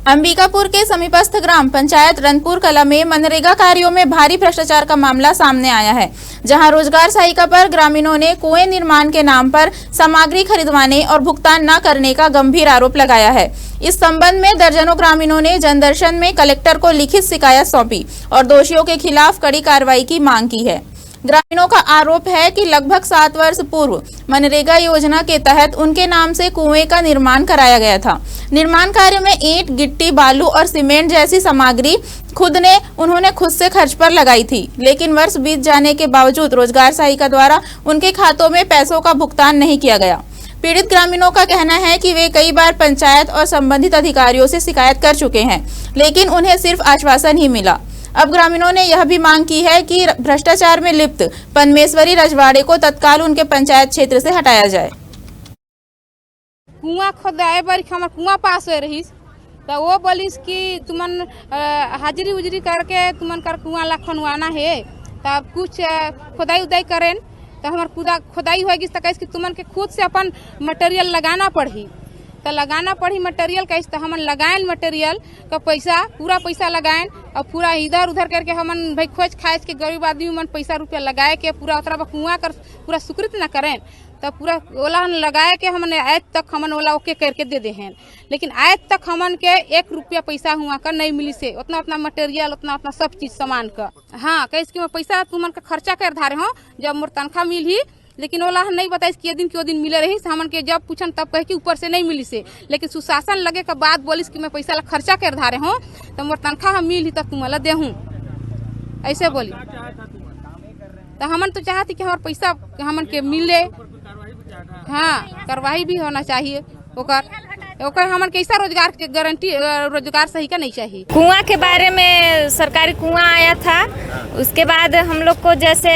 अंबिकापुर के समीपस्थ ग्राम पंचायत रनपुर कला में मनरेगा कार्यों में भारी भ्रष्टाचार का मामला सामने आया है, जहां रोजगार सहायिका पर ग्रामीणों ने कुएं निर्माण के नाम पर सामग्री खरीदवाने और भुगतान न करने का गंभीर आरोप लगाया है। इस संबंध में दर्जनों ग्रामीणों ने जनदर्शन में कलेक्टर को लिखित शिकायत सौंपी और दोषियों के खिलाफ कड़ी कार्रवाई की मांग की है। ग्रामीणों का आरोप है कि लगभग 7 वर्ष पूर्व मनरेगा योजना के तहत उनके नाम से कुएं का निर्माण कराया गया था। निर्माण कार्य में ईंट, गिट्टी, बालू और सीमेंट जैसी सामग्री उन्होंने खुद से खर्च पर लगाई थी, लेकिन वर्ष बीत जाने के बावजूद रोजगार सहायिका द्वारा उनके खातों में पैसों का भुगतान नहीं किया गया। पीड़ित ग्रामीणों का कहना है कि वे कई बार पंचायत और संबंधित अधिकारियों से शिकायत कर चुके हैं, लेकिन उन्हें सिर्फ आश्वासन ही मिला। अब ग्रामीणों ने यह भी मांग की है कि भ्रष्टाचार में लिप्त पनमेश्वरी रजवाड़े को तत्काल उनके पंचायत क्षेत्र से हटाया जाए। कुआं खोदाए बार हमार कुआं पास हो रही तो वो बोलिस कि तुमन हाजिरी उजरी करके तुमन कर कुआं ला खनवाना है, तब कुछ खोदाई उदाई करें तो हमार खोदाई होगी तो कैसे तुमन के खुद से अपन मटेरियल लगाना पड़ी, तो लगाना पड़ी मटेरियल कैसे तो हमन लगाएं मटेरियल का पैसा पूरा पैसा लगाएं और पूरा इधर उधर करके हमन भाई खोज खाज के गरीब आदमी मन पैसा रुपया लगाए के पूरा उतरा कुआं कर पूरा स्वीकृत न करें तो पूरा ओला लगाए के हमन आज तक हमन ओला ओके करके दे दे हैं, लेकिन आज तक हमन के 1 रुपया पैसा हुआ का नहीं मिली से उतना उतना मटेरियल उतना सब चीज सामान का। हाँ कैसे कि मैं पैसा तुमन का खर्चा कर धारे हो जब मोर तनख्वाह मिल ही, लेकिन ओला नहीं बताइस कि क्यों दिन मिले रही हमन के जब पूछन तब कहे कि ऊपर से नहीं मिली से, लेकिन सुशासन लगे के बाद बोलिस कि मैं पैसा ला खर्चा कर धारे हो तो मोर तनख्वाह मिल ही तब तुम्हारा दे हूँ, ऐसे बोली। तो हमन तो चाहती कि हमारे पैसा हमन के मिले। हाँ कार्रवाई भी होना चाहिए ओकर हमन कैसा रोजगार के गारंटी रोजगार सही का नहीं चाहिए। कुआं के बारे में सरकारी कुआं आया था, उसके बाद हम लोग को जैसे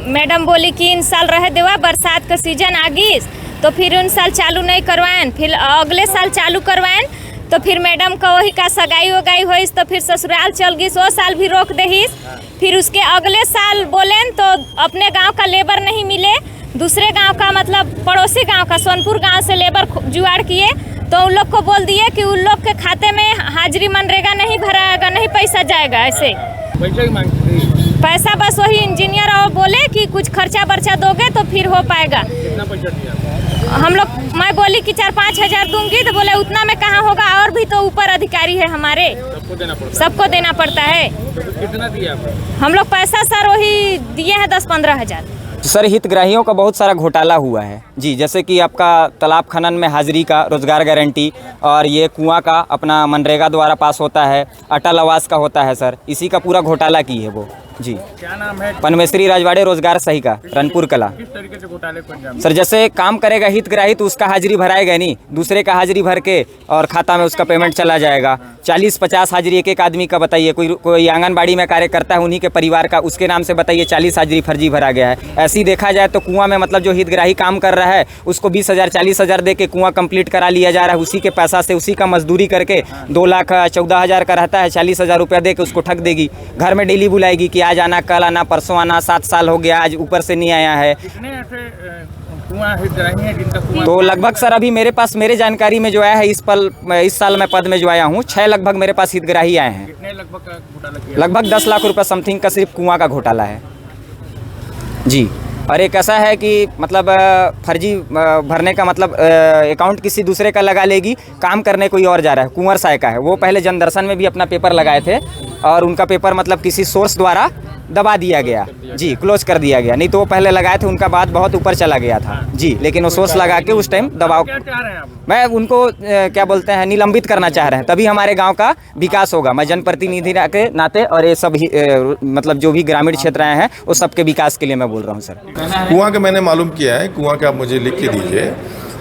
मैडम बोली कि इन साल रह देवा बरसात का सीजन आ गई तो फिर उन साल चालू नहीं करवाएं, फिर अगले साल चालू करवाएं तो फिर मैडम का वही का सगाई वगाई होइस तो फिर ससुराल चल गई, वो साल भी रोक देहिस। फिर उसके अगले साल बोलें तो अपने गांव का लेबर नहीं मिले, दूसरे गांव का मतलब पड़ोसी गांव का सोनपुर गांव से लेबर जुगाड़ किए तो उन लोग को बोल दिए कि उन लोग के खाते में हाजिरी मनरेगा नहीं भराएगा, नहीं पैसा जाएगा। ऐसे पैसा बस वही इंजीनियर और बोले कि कुछ खर्चा बर्चा दोगे तो फिर हो पाएगा। कितना पैसा दिया? हम लोग मैं बोली कि 4-5 हज़ार दूंगी तो बोले उतना में कहाँ होगा, और भी तो ऊपर अधिकारी है हमारे, सबको देना पड़ता है। तो कितना दिया आपने? हम लोग पैसा सर वही दिए हैं 10-15 हज़ार। सर हितग्राहियों का बहुत सारा घोटाला हुआ है जी, जैसे कि आपका तालाब खनन में हाजिरी का रोजगार गारंटी और ये कुआं का अपना मनरेगा द्वारा पास होता है, अटल आवास का होता है सर, इसी का पूरा घोटाला की है वो जी। क्या नाम है? पनमेश्वरी रजवाड़े रोजगार सहायिका रनपुर कला। किस तरीके से घोटाले को अंजाम? सर जैसे काम करेगा हितग्राही तो उसका हाजिरी भराएगा नहीं, दूसरे का हाजिरी भर के और खाता में उसका पेमेंट चला जाएगा। 40-50 हाजिरी एक आदमी का बताइए, कोई आंगनबाड़ी में कार्य करता है उन्हीं के परिवार का, उसके नाम से बताइए 40 हाजिरी फर्जी भरा गया है। ऐसे ही देखा जाए तो कुआं में मतलब जो हितग्राही काम कर रहा है उसको 20,000-40,000 दे के कुआं कंप्लीट करा लिया जा रहा है, उसी के पैसा से उसी का मजदूरी करके 2,14,000 का रहता है, 40,000 रुपया दे के उसको ठग देगी। घर में डेली बुलाएगी कि आज आना, कल आना, परसों आना, 7 साल हो गया आज ऊपर से नहीं आया है। कितने ऐसे कुआं हितग्राही हैं जिनका कुआं? तो लगभग सर अभी मेरे पास मेरे जानकारी में जो आया है इस साल मैं पद में जो आया हूँ 6 लगभग मेरे पास हितग्राही आए हैं। कितने लगभग का घोटाला किया? लगभग 10 लाख रुपए समथिंग का सिर्फ कुआं का घोटाला है जी। और एक ऐसा है कि मतलब फर्जी भरने का मतलब अकाउंट किसी दूसरे का लगा लेगी, काम करने कोई और जा रहा है। कुंवर साय का है वो, पहले जनदर्शन में भी अपना पेपर लगाए थे और उनका पेपर मतलब किसी सोर्स द्वारा दबा दिया गया जी, क्लोज कर दिया गया। नहीं तो वो पहले लगाए थे, उनका बात बहुत ऊपर चला गया था जी, लेकिन वो सोर्स लगा के उस टाइम दबाव। क्या चाह रहे हैं आप? मैं उनको क्या बोलते हैं निलंबित करना चाह रहे हैं, तभी हमारे गांव का विकास होगा। मैं जनप्रतिनिधि के नाते और ये सब मतलब जो भी ग्रामीण क्षेत्र आए हैं वो सबके विकास के लिए मैं बोल रहा हूँ सर। कुआं का मैंने मालूम किया है, कुआं का आप मुझे लिख के दीजिए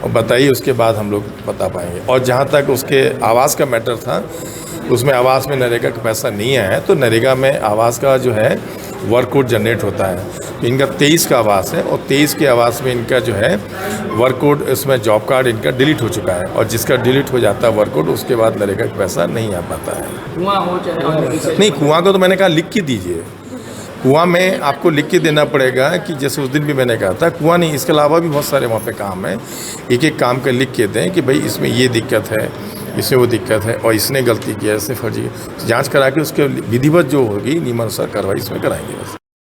और बताइए, उसके बाद हम लोग बता पाएंगे। और जहाँ तक उसके आवास का मैटर था, उसमें आवास में नरेगा का पैसा नहीं आया है, तो नरेगा में आवास का जो है वर्क कोड जनरेट होता है। तो इनका 23 का आवास है और 23 के आवास में इनका जो है वर्क कोड, इसमें जॉब कार्ड इनका डिलीट हो चुका है, और जिसका डिलीट हो जाता है वर्क कोड उसके बाद नरेगा का पैसा नहीं आ पाता है। कुआं हो चाहे नहीं, कुआं को तो मैंने कहा लिख के दीजिए। कुआं में आपको लिख के देना पड़ेगा कि जैसे उस दिन भी मैंने कहा था, कुआं नहीं, इसके अलावा भी बहुत सारे वहाँ पे काम है, एक एक काम का लिख के दें कि भाई इसमें ये दिक्कत है, इसमें वो दिक्कत है और इसने गलती किया, इसने फर्जी जांच करा के उसके विधिवत जो होगी नियमानुसार कार्रवाई इसमें कराएंगे बस।